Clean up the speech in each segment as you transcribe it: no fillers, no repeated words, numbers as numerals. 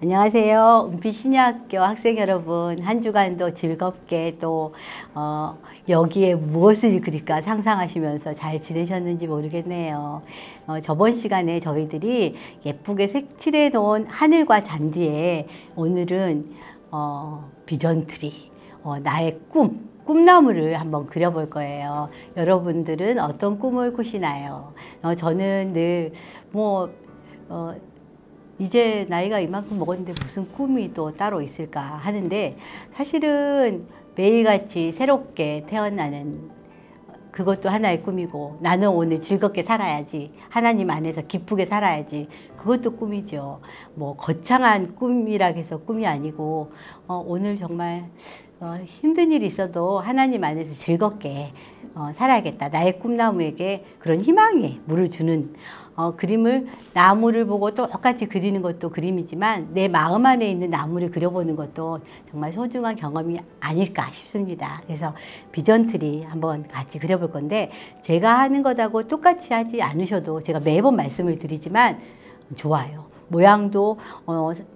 안녕하세요. 은빛신약교 학생 여러분, 한 주간도 즐겁게 또 여기에 무엇을 그릴까 상상하시면서 잘 지내셨는지 모르겠네요. 저번 시간에 저희들이 예쁘게 색칠해 놓은 하늘과 잔디에 오늘은 비전트리, 나의 꿈나무를 한번 그려볼 거예요. 여러분들은 어떤 꿈을 꾸시나요? 저는 늘 이제 나이가 이만큼 먹었는데 무슨 꿈이 또 따로 있을까 하는데, 사실은 매일같이 새롭게 태어나는 그것도 하나의 꿈이고, 나는 오늘 즐겁게 살아야지, 하나님 안에서 기쁘게 살아야지, 그것도 꿈이죠. 뭐 거창한 꿈이라 해서 꿈이 아니고, 오늘 정말 힘든 일이 있어도 하나님 안에서 즐겁게 살아야겠다, 나의 꿈나무에게 그런 희망의 물을 주는 그림을, 나무를 보고 똑같이 그리는 것도 그림이지만 내 마음 안에 있는 나무를 그려보는 것도 정말 소중한 경험이 아닐까 싶습니다. 그래서 비전트리 한번 같이 그려볼 건데, 제가 하는 것하고 똑같이 하지 않으셔도, 제가 매번 말씀을 드리지만 좋아요. 모양도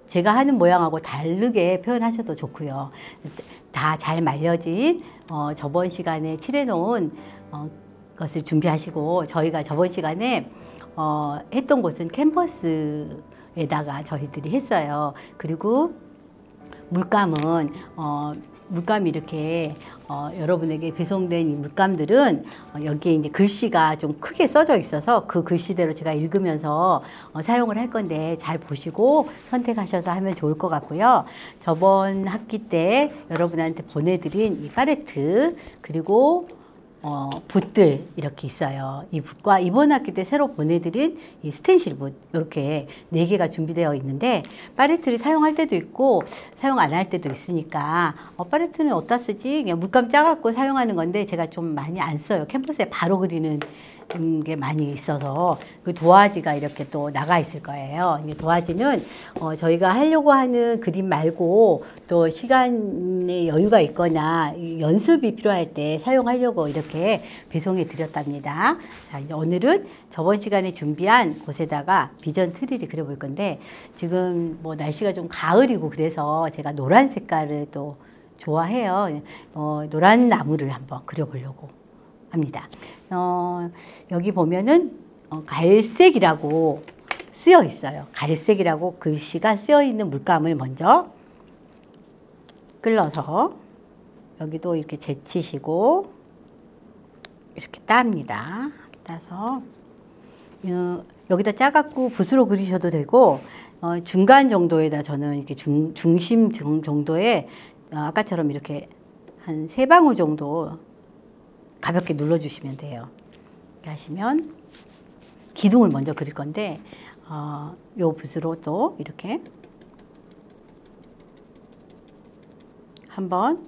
제가 하는 모양하고 다르게 표현하셔도 좋고요. 다 잘 말려진 저번 시간에 칠해놓은 것을 준비하시고, 저희가 저번 시간에 했던 곳은 캔버스에다가 저희들이 했어요. 그리고 물감은 물감이 이렇게 여러분에게 배송된 이 물감들은 여기에 이제 글씨가 좀 크게 써져 있어서 그 글씨대로 제가 읽으면서 사용을 할 건데, 잘 보시고 선택하셔서 하면 좋을 것 같고요. 저번 학기 때 여러분한테 보내드린 이 팔레트, 그리고 붓들 이렇게 있어요. 이 붓과 이번 학기 때 새로 보내드린 이 스텐실 붓, 이렇게 4개가 준비되어 있는데, 팔레트를 사용할 때도 있고 사용 안 할 때도 있으니까 팔레트는 어디다 쓰지? 그냥 물감 짜갖고 사용하는 건데, 제가 좀 많이 안 써요. 캔버스에 바로 그리는 게 많이 있어서. 그 도화지가 이렇게 또 나가 있을 거예요. 이 도화지는 저희가 하려고 하는 그림 말고 또 시간에 여유가 있거나 연습이 필요할 때 사용하려고 이렇게 배송해 드렸답니다. 자, 이제 오늘은 저번 시간에 준비한 곳에다가 비전 트리를 그려볼 건데, 지금 뭐 날씨가 좀 가을이고 그래서 제가 노란 색깔을 또 좋아해요. 노란 나무를 한번 그려보려고 합니다. 여기 보면은 갈색이라고 쓰여 있어요. 갈색이라고 글씨가 쓰여 있는 물감을 먼저 끌어서 여기도 이렇게 제치시고 이렇게 땁니다. 따서 여기다 짜갖고 붓으로 그리셔도 되고, 중간 정도에다 저는 이렇게 중심 정도에 아까처럼 이렇게 한 3방울 정도 가볍게 눌러주시면 돼요. 이렇게 하시면 기둥을 먼저 그릴 건데, 요 붓으로 또 이렇게 한 번,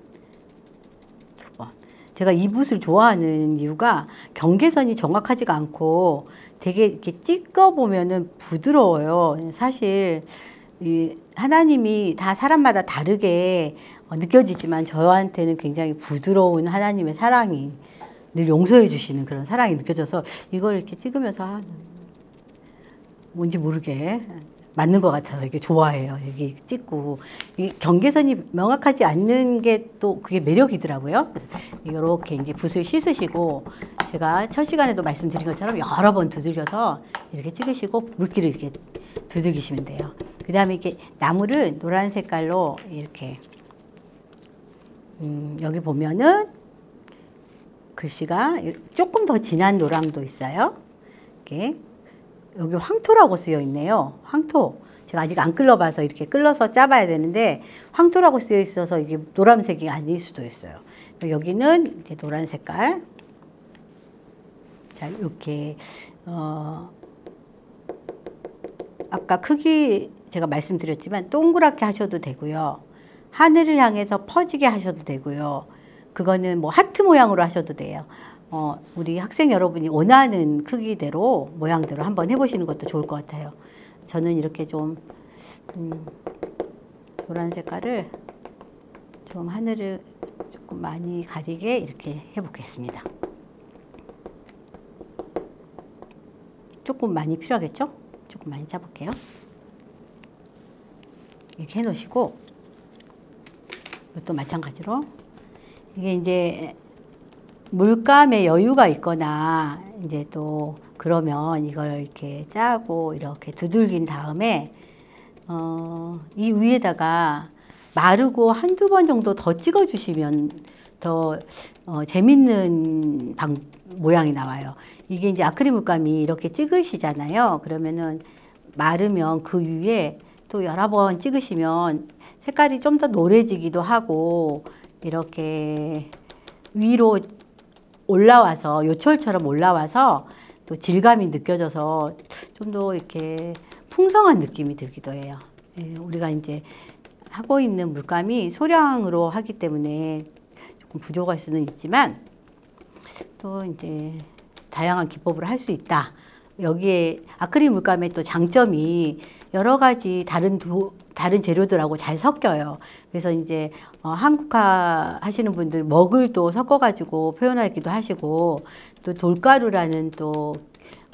2번. 제가 이 붓을 좋아하는 이유가 경계선이 정확하지가 않고 되게 이렇게 찍어보면은 부드러워요. 사실 하나님이 다 사람마다 다르게 느껴지지만, 저한테는 굉장히 부드러운 하나님의 사랑이 늘 용서해 주시는 그런 사랑이 느껴져서, 이걸 이렇게 찍으면서 뭔지 모르게 맞는 것 같아서 이게 좋아해요. 여기 찍고 이 경계선이 명확하지 않는 게 또 그게 매력이더라고요. 이렇게 이제 붓을 씻으시고, 제가 첫 시간에도 말씀드린 것처럼 여러 번 두들겨서 이렇게 찍으시고 물기를 이렇게 두들기시면 돼요. 그 다음에 이렇게 나무를 노란 색깔로 이렇게 여기 보면은 글씨가 조금 더 진한 노랑도 있어요. 이렇게 여기 황토라고 쓰여 있네요. 황토. 제가 아직 안 끌러봐서 이렇게 끌러서 짜봐야 되는데, 황토라고 쓰여 있어서 이게 노란색이 아닐 수도 있어요. 여기는 이제 노란 색깔. 자, 이렇게 아까 크기 제가 말씀드렸지만 동그랗게 하셔도 되고요. 하늘을 향해서 퍼지게 하셔도 되고요. 그거는 뭐 하트 모양으로 하셔도 돼요. 우리 학생 여러분이 원하는 크기대로, 모양대로 한번 해보시는 것도 좋을 것 같아요. 저는 이렇게 좀 노란 색깔을 좀 하늘을 조금 많이 가리게 이렇게 해보겠습니다. 조금 많이 필요하겠죠? 조금 많이 짜볼게요. 이렇게 해 놓으시고, 이것도 마찬가지로 이게 이제 물감에 여유가 있거나 이제 또 그러면 이걸 이렇게 짜고 이렇게 두들긴 다음에 이 위에다가 마르고 한두 번 정도 더 찍어 주시면 더 재밌는 모양이 나와요. 이게 이제 아크릴 물감이 이렇게 찍으시잖아요. 그러면은 마르면 그 위에 또 여러 번 찍으시면 색깔이 좀 더 노래지기도 하고 이렇게 위로 올라와서 요철처럼 올라와서 또 질감이 느껴져서 좀 더 이렇게 풍성한 느낌이 들기도 해요. 예, 우리가 이제 하고 있는 물감이 소량으로 하기 때문에 조금 부족할 수는 있지만 또 이제 다양한 기법으로 할 수 있다. 여기에 아크릴 물감의 또 장점이 여러 가지 다른 재료들하고 잘 섞여요. 그래서 이제 한국화 하시는 분들 먹을 또 섞어가지고 표현하기도 하시고, 또 돌가루라는 또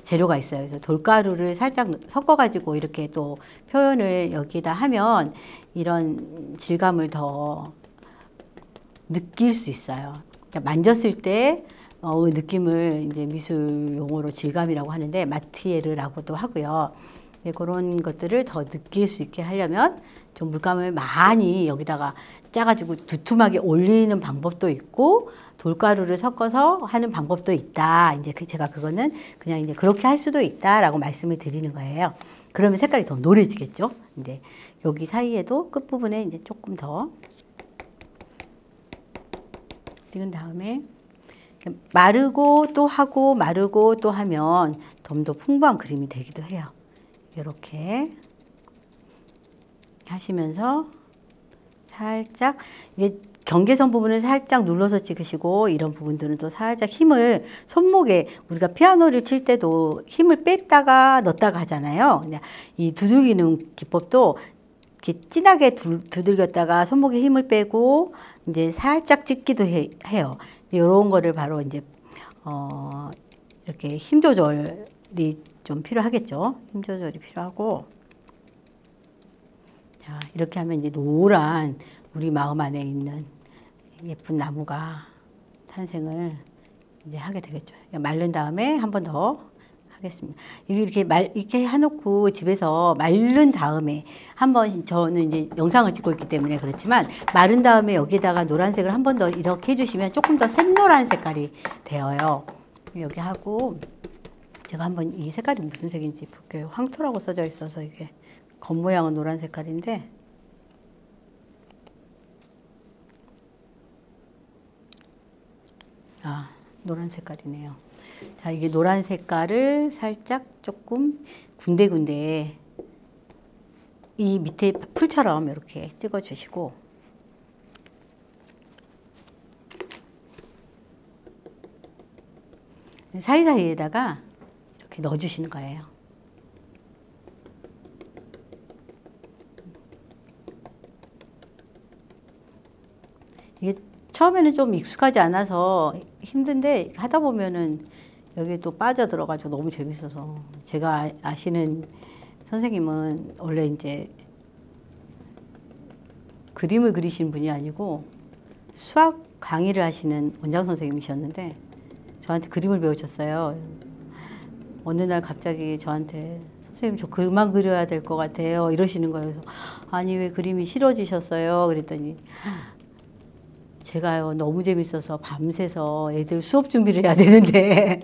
재료가 있어요. 그래서 돌가루를 살짝 섞어가지고 이렇게 또 표현을 여기다 하면 이런 질감을 더 느낄 수 있어요. 그러니까 만졌을 때 느낌을 이제 미술 용어로 질감이라고 하는데 마티에르라고도 하고요. 네, 그런 것들을 더 느낄 수 있게 하려면 좀 물감을 많이 여기다가 짜가지고 두툼하게 올리는 방법도 있고 돌가루를 섞어서 하는 방법도 있다. 이제 제가 그거는 그냥 이제 그렇게 할 수도 있다라고 말씀을 드리는 거예요. 그러면 색깔이 더 노래지겠죠. 이제 여기 사이에도 끝부분에 이제 조금 더 찍은 다음에 마르고 또 하고 마르고 또 하면 좀 더 풍부한 그림이 되기도 해요. 이렇게 하시면서 살짝 이게 경계선 부분을 살짝 눌러서 찍으시고 이런 부분들은 또 살짝 힘을 손목에 우리가 피아노를 칠 때도 힘을 뺐다가 넣었다가 하잖아요. 이 두들기는 기법도 이렇게 진하게 두들겼다가 손목에 힘을 빼고 이제 살짝 찍기도 해요. 이런 거를 바로 이제 이렇게 힘 조절이 좀 필요하겠죠. 힘 조절이 필요하고. 자, 이렇게 하면 이제 노란 우리 마음 안에 있는 예쁜 나무가 탄생을 이제 하게 되겠죠. 마른 다음에 한 번 더 하겠습니다. 이렇게 해놓고 집에서 마른 다음에 한번 저는 이제 영상을 찍고 있기 때문에 그렇지만 마른 다음에 여기다가 노란색을 한 번 더 이렇게 해주시면 조금 더 샛노란 색깔이 되어요. 여기 하고 제가 한번 이 색깔이 무슨 색인지 볼게요. 황토라고 써져 있어서 이게 겉모양은 노란 색깔인데 노란 색깔이네요. 자, 이게 노란 색깔을 살짝 조금 군데군데 이 밑에 풀처럼 이렇게 찍어 주시고 사이사이에다가 이렇게 넣어 주시는 거예요. 이게 처음에는 좀 익숙하지 않아서 힘든데 하다 보면은 여기 또 빠져들어가지고 너무 재밌어서 제가 아시는 선생님은 원래 이제 그림을 그리신 분이 아니고 수학 강의를 하시는 원장 선생님이셨는데 저한테 그림을 배우셨어요. 어느 날 갑자기 저한테 선생님 저 그만 그려야 될 것 같아요 이러시는 거예요. 그래서 아니 왜 그림이 싫어지셨어요? 그랬더니 제가요 너무 재밌어서 밤새서 애들 수업 준비를 해야 되는데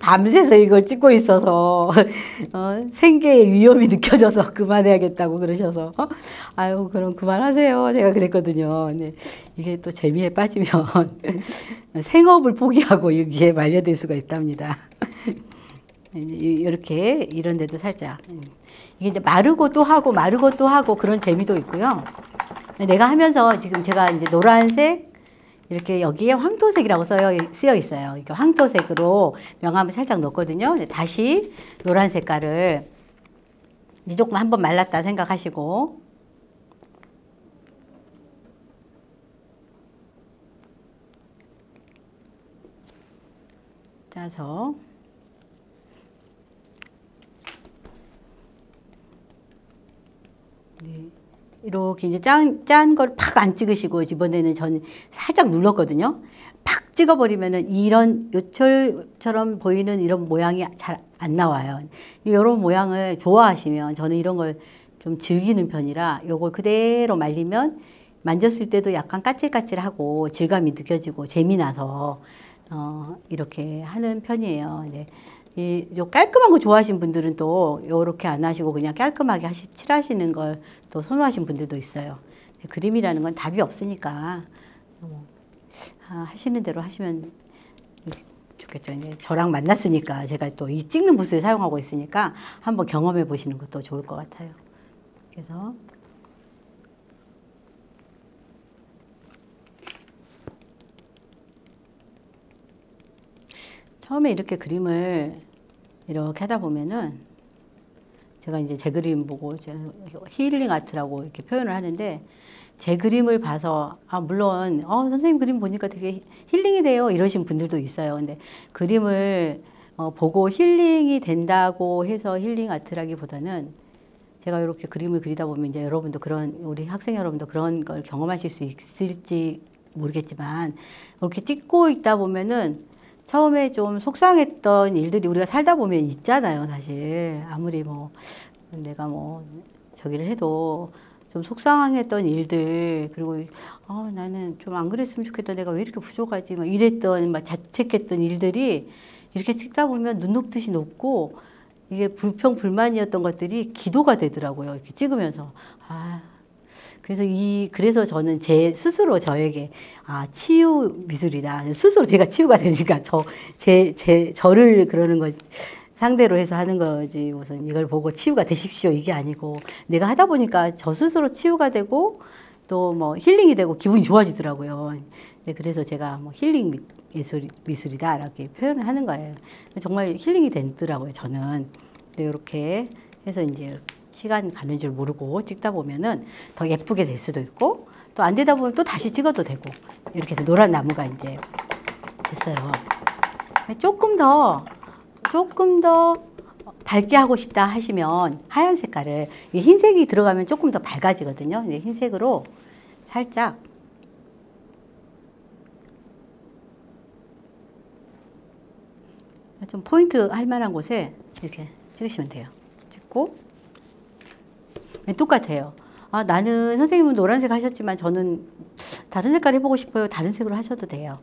밤새서 이걸 찍고 있어서 생계의 위험이 느껴져서 그만해야겠다고 그러셔서 아유 그럼 그만하세요 제가 그랬거든요. 근데 이게 또 재미에 빠지면 생업을 포기하고 여기에 말려들 수가 있답니다. 이렇게 이런 데도 살짝 이게 이제 마르고 또 하고 마르고 또 하고 그런 재미도 있고요. 내가 하면서 지금 제가 이제 노란색 이렇게 여기에 황토색이라고 쓰여 있어요. 이렇게 황토색으로 명암을 살짝 넣었거든요. 다시 노란 색깔을 이제 조금 한번 말랐다 생각하시고 짜서 이렇게 이제 짠 걸 팍 안 찍으시고 이번에는 전 살짝 눌렀거든요. 팍 찍어버리면은 이런 요철처럼 보이는 이런 모양이 잘 안 나와요. 이런 모양을 좋아하시면 저는 이런 걸 좀 즐기는 편이라 요걸 그대로 말리면 만졌을 때도 약간 까칠까칠하고 질감이 느껴지고 재미나서 이렇게 하는 편이에요. 요 깔끔한 거 좋아하시는 분들은 또 요렇게 안 하시고 그냥 깔끔하게 칠하시는 걸 또 선호하시는 분들도 있어요. 그림이라는 건 답이 없으니까 하시는 대로 하시면 좋겠죠. 이제 저랑 만났으니까 제가 또 이 찍는 붓을 사용하고 있으니까 한번 경험해 보시는 것도 좋을 것 같아요. 그래서 처음에 이렇게 그림을 이렇게 하다 보면은 제가 이제 제 그림 보고 힐링 아트라고 이렇게 표현을 하는데 제 그림을 봐서 물론 선생님 그림 보니까 되게 힐링이 돼요 이러신 분들도 있어요. 근데 그림을 보고 힐링이 된다고 해서 힐링 아트라기보다는 제가 이렇게 그림을 그리다 보면 이제 여러분도 우리 학생 여러분도 그런 걸 경험하실 수 있을지 모르겠지만 이렇게 찍고 있다 보면은 처음에 좀 속상했던 일들이 우리가 살다 보면 있잖아요, 사실. 아무리 내가 저기를 해도 좀 속상했던 일들, 그리고, 나는 좀 안 그랬으면 좋겠다. 내가 왜 이렇게 부족하지? 이랬던, 자책했던 일들이 이렇게 찍다 보면 눈 녹듯이 녹고, 이게 불평불만이었던 것들이 기도가 되더라고요. 이렇게 찍으면서. 그래서 저는 제 스스로 저에게, 치유 미술이다. 스스로 제가 치유가 되니까 저를 그러는 거 상대로 해서 하는 거지. 무슨 이걸 보고 치유가 되십시오. 이게 아니고, 내가 하다 보니까 저 스스로 치유가 되고, 또 힐링이 되고 기분이 좋아지더라고요. 그래서 제가 힐링 미술이다. 이렇게 표현을 하는 거예요. 정말 힐링이 되더라고요. 저는. 이렇게 해서 이제 시간 가는 줄 모르고 찍다 보면은 더 예쁘게 될 수도 있고 또 안 되다 보면 또 다시 찍어도 되고 이렇게 해서 노란 나무가 이제 됐어요. 조금 더 밝게 하고 싶다 하시면 하얀 색깔을 흰색이 들어가면 조금 더 밝아지거든요. 흰색으로 살짝 좀 포인트 할 만한 곳에 이렇게 찍으시면 돼요. 찍고 똑같아요. 나는 선생님은 노란색 하셨지만 저는 다른 색깔 해보고 싶어요. 다른 색으로 하셔도 돼요.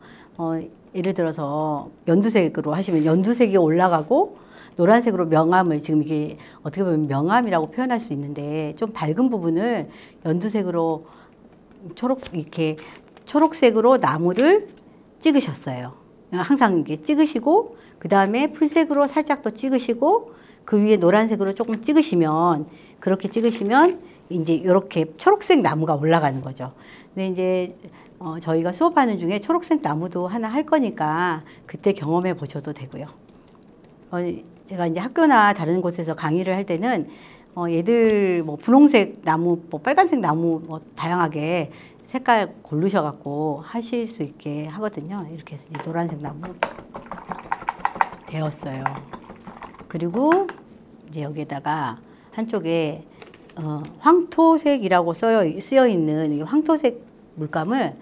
예를 들어서 연두색으로 하시면 연두색이 올라가고 노란색으로 명암을 지금 이게 어떻게 보면 명암이라고 표현할 수 있는데 좀 밝은 부분을 연두색으로 이렇게 초록색으로 나무를 찍으셨어요. 항상 이렇게 찍으시고 그 다음에 풀색으로 살짝 또 찍으시고 그 위에 노란색으로 조금 찍으시면 그렇게 찍으시면 이제 이렇게 초록색 나무가 올라가는 거죠. 근데 이제 저희가 수업하는 중에 초록색 나무도 하나 할 거니까 그때 경험해 보셔도 되고요. 제가 이제 학교나 다른 곳에서 강의를 할 때는 얘들 분홍색 나무, 빨간색 나무 다양하게 색깔 고르셔갖고 하실 수 있게 하거든요. 이렇게 해서 이제 노란색 나무 배웠어요. 그리고 이제 여기에다가 한쪽에 황토색이라고 쓰여 있는 이 황토색 물감을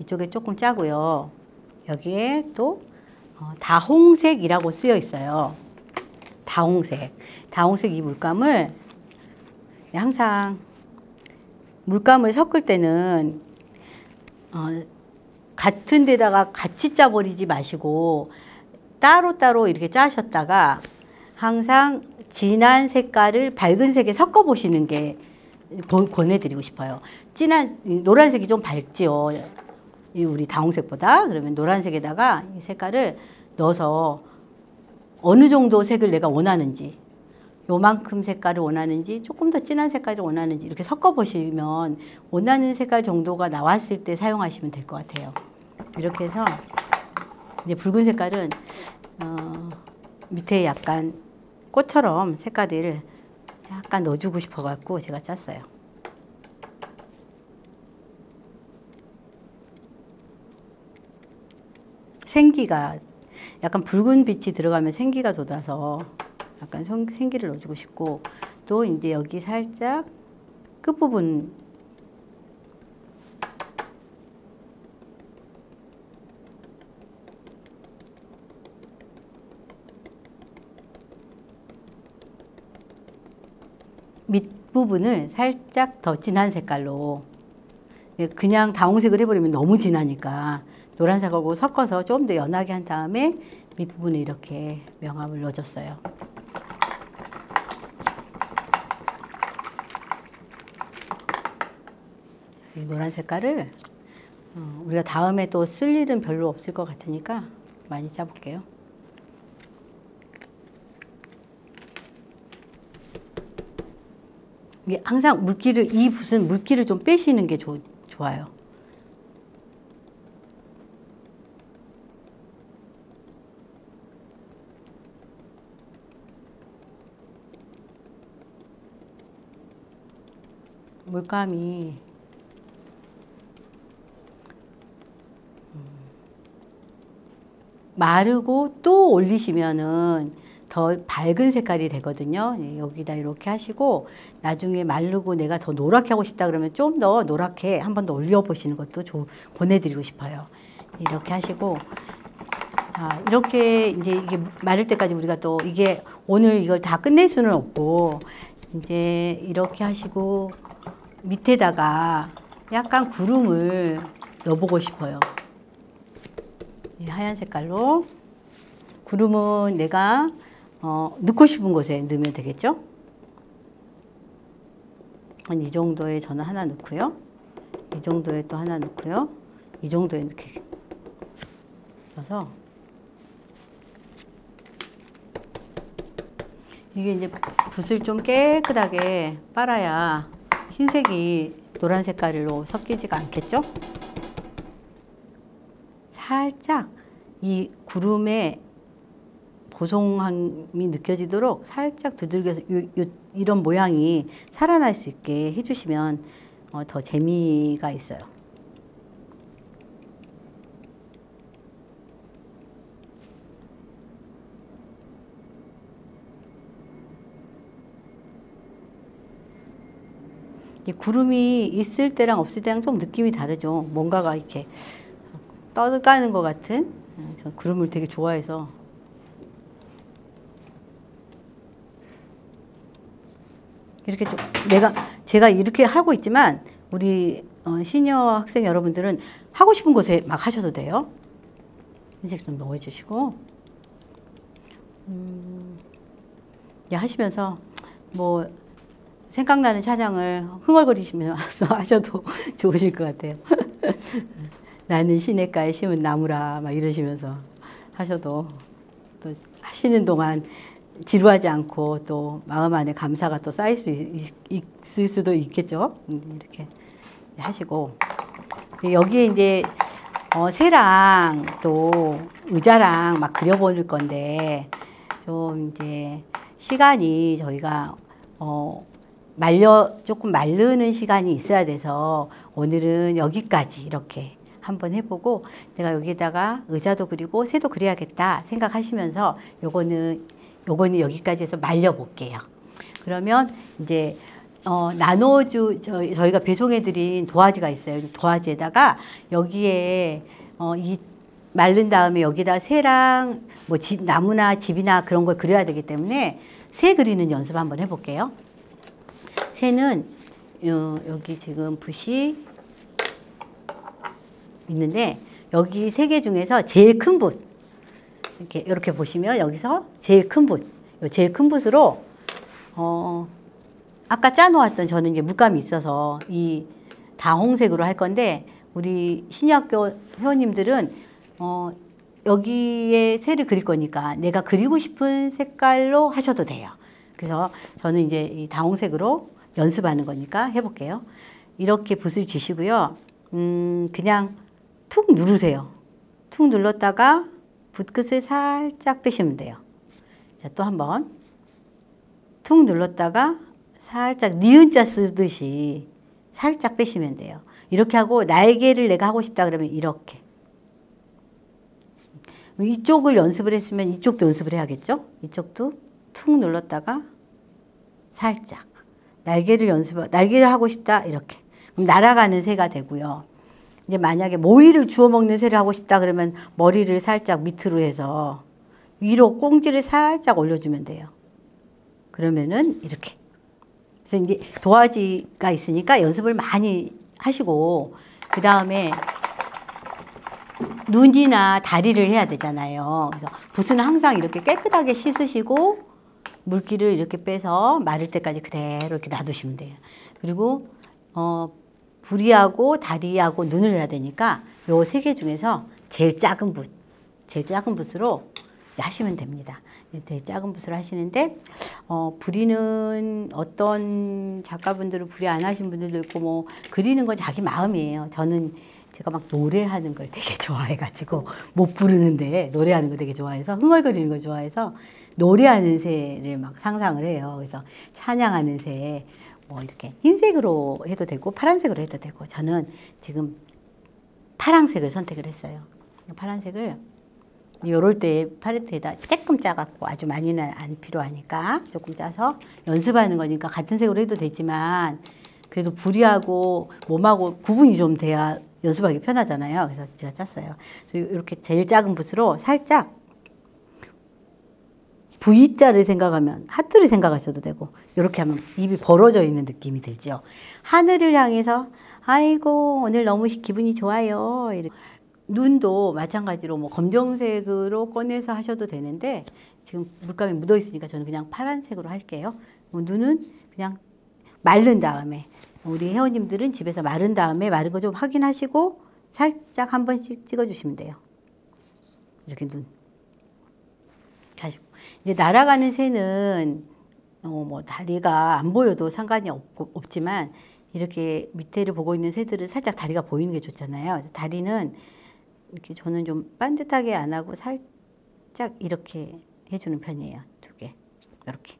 이쪽에 조금 짜고요. 여기에 또 다홍색이라고 쓰여 있어요. 다홍색 이 물감을 항상 물감을 섞을 때는 같은 데다가 같이 짜버리지 마시고 따로따로 이렇게 짜셨다가 항상 진한 색깔을 밝은 색에 섞어 보시는 게 권해드리고 싶어요. 노란색이 좀 밝지요. 우리 다홍색보다. 그러면 노란색에다가 이 색깔을 넣어서 어느 정도 색을 내가 원하는지, 요만큼 색깔을 원하는지, 조금 더 진한 색깔을 원하는지 이렇게 섞어 보시면 원하는 색깔 정도가 나왔을 때 사용하시면 될 것 같아요. 이렇게 해서 이제 붉은 색깔은 밑에 약간 꽃처럼 색깔을 약간 넣어주고 싶어갖고 제가 짰어요. 생기가 약간 붉은 빛이 들어가면 생기가 돋아서 약간 생기를 넣어주고 싶고 또 이제 여기 살짝 끝부분 밑부분을 살짝 더 진한 색깔로, 그냥 다홍색을 해버리면 너무 진하니까 노란색하고 섞어서 좀 더 연하게 한 다음에 밑부분에 이렇게 명암을 넣어줬어요. 이 노란 색깔을 우리가 다음에 또 쓸 일은 별로 없을 것 같으니까 많이 짜볼게요. 항상 물기를, 이 붓은 물기를 좀 빼시는 게 좋아요. 물감이 마르고 또 올리시면은 더 밝은 색깔이 되거든요. 여기다 이렇게 하시고 나중에 마르고 내가 더 노랗게 하고 싶다 그러면 좀 더 노랗게 한 번 더 올려보시는 것도 권해드리고 싶어요. 이렇게 하시고, 이렇게 이제 이게 마를 때까지 우리가 또 이게 오늘 이걸 다 끝낼 수는 없고, 이제 이렇게 하시고 밑에다가 약간 구름을 넣어보고 싶어요. 이 하얀 색깔로. 구름은 내가 넣고 싶은 곳에 넣으면 되겠죠? 한 이 정도에 저는 하나 넣고요. 이 정도에 또 하나 넣고요. 이 정도에 이렇게 넣어서, 이게 이제 붓을 좀 깨끗하게 빨아야 흰색이 노란 색깔로 섞이지가 않겠죠? 살짝 이 구름의 보송함이 느껴지도록 살짝 두들겨서 이런 모양이 살아날 수 있게 해주시면 더 재미가 있어요. 이 구름이 있을 때랑 없을 때랑 좀 느낌이 다르죠. 뭔가가 이렇게 떠가는 것 같은. 저 구름을 되게 좋아해서. 이렇게 좀 제가 이렇게 하고 있지만 우리 시니어 학생 여러분들은 하고 싶은 곳에 막 하셔도 돼요. 흰색 좀 넣어주시고, 이제 하시면서 뭐 생각나는 차장을 흥얼거리시면서 하셔도 좋으실 것 같아요. 나는 시냇가에 심은 나무라 막 이러시면서 하셔도, 또 하시는 동안 지루하지 않고 또 마음 안에 감사가 또 쌓일 수 있을 수도 있겠죠. 이렇게 하시고, 여기에 이제 새랑 또 의자랑 막 그려볼 건데, 좀 이제 시간이 저희가 조금 마르는 시간이 있어야 돼서 오늘은 여기까지 이렇게 한번 해보고, 내가 여기다가 의자도 그리고 새도 그려야겠다 생각하시면서 요거는 여기까지 해서 말려볼게요. 그러면 이제 저희가 배송해드린 도화지가 있어요. 도화지에다가 여기에 이 마른 다음에 여기다 새랑 뭐 나무나 집이나 그런 걸 그려야 되기 때문에 새 그리는 연습 한번 해볼게요. 새는 여기 지금 붓이 있는데, 여기 세 개 중에서 제일 큰 붓, 이렇게 보시면 여기서 제일 큰 붓, 제일 큰 붓으로 아까 짜놓았던, 저는 이제 물감이 있어서 이 다홍색으로 할 건데, 우리 신유학교 회원님들은 여기에 새를 그릴 거니까 내가 그리고 싶은 색깔로 하셔도 돼요. 그래서 저는 이제 이 다홍색으로 연습하는 거니까 해볼게요. 이렇게 붓을 쥐시고요. 그냥 툭 누르세요. 툭 눌렀다가 붓끝을 살짝 빼시면 돼요. 자, 또 한번 툭 눌렀다가 살짝 니은자 쓰듯이 살짝 빼시면 돼요. 이렇게 하고, 날개를 내가 하고 싶다 그러면 이렇게. 이쪽을 연습을 했으면 이쪽도 연습을 해야겠죠? 이쪽도 툭 눌렀다가 살짝. 날개를 하고 싶다 이렇게. 그럼 날아가는 새가 되고요. 이제 만약에 모이를 주워 먹는 새를 하고 싶다 그러면 머리를 살짝 밑으로 해서 위로 꽁지를 살짝 올려주면 돼요. 그러면은 이렇게 그래서 이제 도화지가 있으니까 연습을 많이 하시고, 그 다음에 눈이나 다리를 해야 되잖아요. 그래서 붓은 항상 이렇게 깨끗하게 씻으시고 물기를 이렇게 빼서 마를 때까지 그대로 이렇게 놔두시면 돼요. 그리고 부리하고 다리하고 눈을 해야 되니까 요 세 개 중에서 제일 작은 붓으로 하시면 됩니다. 되게 작은 붓으로 하시는데, 부리는 어떤 작가분들은 부리 안 하신 분들도 있고, 뭐, 그리는 건 자기 마음이에요. 저는 제가 막 노래하는 걸 되게 좋아해가지고, 못 부르는데, 노래하는 거 되게 좋아해서, 흥얼거리는 걸 좋아해서, 노래하는 새를 막 상상을 해요. 그래서 찬양하는 새, 뭐, 이렇게 흰색으로 해도 되고, 파란색으로 해도 되고, 저는 지금 파란색을 선택을 했어요. 파란색을 요럴 때 팔레트에다 조금 짜갖고, 아주 많이는 안 필요하니까 조금 짜서 연습하는 거니까 같은 색으로 해도 되지만 그래도 부리하고 몸하고 구분이 좀 돼야 연습하기 편하잖아요. 그래서 제가 짰어요. 그래서 이렇게 제일 작은 붓으로 살짝 V자를 생각하면 하트를 생각하셔도 되고, 이렇게 하면 입이 벌어져 있는 느낌이 들죠. 하늘을 향해서 아이고 오늘 너무 기분이 좋아요. 이렇게. 눈도 마찬가지로 뭐 검정색으로 꺼내서 하셔도 되는데, 지금 물감이 묻어 있으니까 저는 그냥 파란색으로 할게요. 눈은 그냥 마른 다음에, 우리 회원님들은 집에서 마른 다음에 마른 거 좀 확인하시고 살짝 한 번씩 찍어주시면 돼요. 이렇게 눈 하시고, 이제 날아가는 새는 뭐 다리가 안 보여도 상관이 없지만 이렇게 밑에를 보고 있는 새들은 살짝 다리가 보이는 게 좋잖아요. 다리는 이렇게 저는 좀 반듯하게 안 하고 살짝 이렇게 해주는 편이에요. 두 개. 이렇게.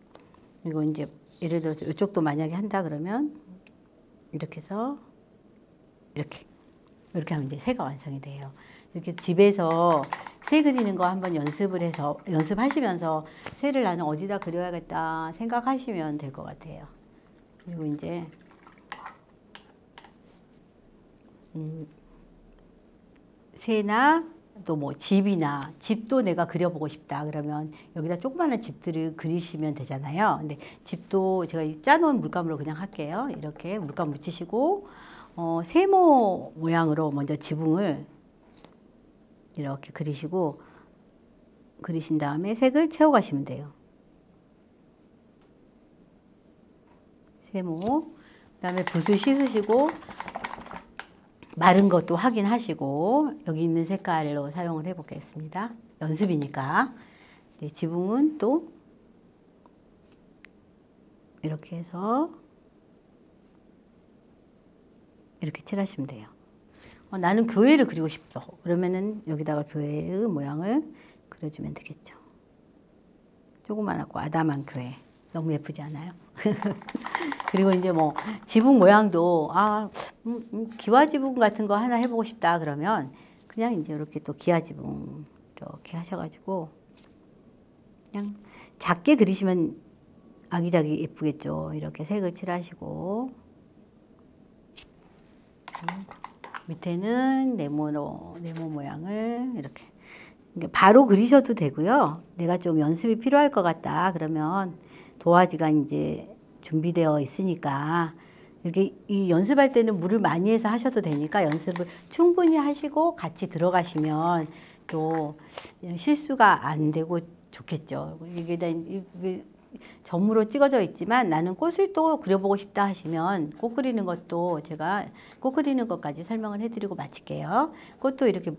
그리고 이제 예를 들어서 이쪽도 만약에 한다 그러면 이렇게 해서 이렇게 하면 이제 새가 완성이 돼요. 이렇게 집에서 새 그리는 거 한번 연습하시면서 새를 나는 어디다 그려야겠다 생각하시면 될 것 같아요. 그리고 이제 새나 또 뭐 집도 내가 그려보고 싶다 그러면 여기다 조그마한 집들을 그리시면 되잖아요. 근데 집도 제가 짜놓은 물감으로 그냥 할게요. 이렇게 물감 묻히시고 세모 모양으로 먼저 지붕을 이렇게 그리신 다음에 색을 채워가시면 돼요. 세모. 그다음에 붓을 씻으시고 마른 것도 확인하시고 여기 있는 색깔로 사용을 해 보겠습니다. 연습이니까. 지붕은 또 이렇게 해서 이렇게 칠하시면 돼요. 나는 교회를 그리고 싶어. 그러면은 여기다가 교회의 모양을 그려주면 되겠죠. 조그만하고 아담한 교회. 너무 예쁘지 않아요? 그리고 이제 뭐 지붕 모양도 기와 지붕 같은 거 하나 해보고 싶다 그러면 그냥 이제 이렇게 또 기와 지붕 이렇게 하셔가지고 그냥 작게 그리시면 아기자기 예쁘겠죠. 이렇게 색을 칠하시고 밑에는 네모 모양을 이렇게 바로 그리셔도 되고요. 내가 좀 연습이 필요할 것 같다 그러면 도화지가 이제 준비되어 있으니까 이렇게 이 연습할 때는 물을 많이 해서 하셔도 되니까 연습을 충분히 하시고 같이 들어가시면 또 실수가 안 되고 좋겠죠. 이게 점으로 찍어져 있지만 나는 꽃을 또 그려보고 싶다 하시면 꽃 그리는 것도 제가 꽃 그리는 것까지 설명을 해드리고 마칠게요. 꽃도 이렇게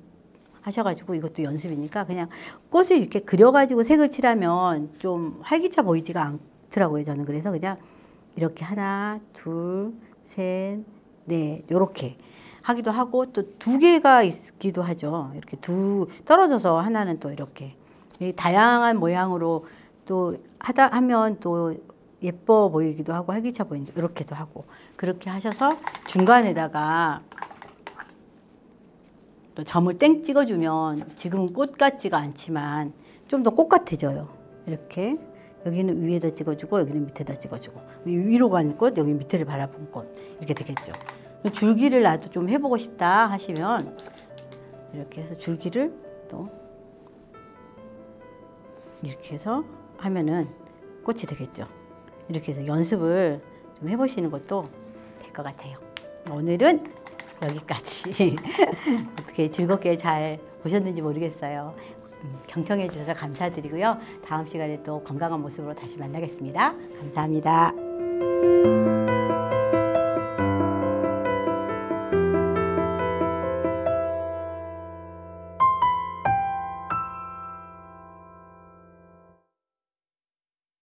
하셔가지고 이것도 연습이니까 그냥 꽃을 이렇게 그려가지고 색을 칠하면 좀 활기차 보이지가 않더라고요. 저는 그래서 그냥 이렇게 하나, 둘, 셋, 넷 요렇게 하기도 하고 또 두 개가 있기도 하죠. 이렇게 떨어져서 하나는 또 이렇게 다양한 모양으로 또 하면 또 예뻐 보이기도 하고 활기차 보이기도 이렇게도 하고 그렇게 하셔서 중간에다가 또 점을 땡 찍어주면 지금은 꽃 같지가 않지만 좀 더 꽃 같아져요. 이렇게 여기는 위에다 찍어주고 여기는 밑에다 찍어주고 위로 간 꽃 여기 밑에를 바라본 꽃 이렇게 되겠죠. 줄기를 나도 좀 해보고 싶다 하시면 이렇게 해서 줄기를 또 이렇게 해서 하면은 꽃이 되겠죠. 이렇게 해서 연습을 좀 해보시는 것도 될 것 같아요. 오늘은 여기까지. 어떻게 즐겁게 잘 보셨는지 모르겠어요. 경청해 주셔서 감사드리고요. 다음 시간에 또 건강한 모습으로 다시 만나겠습니다. 감사합니다.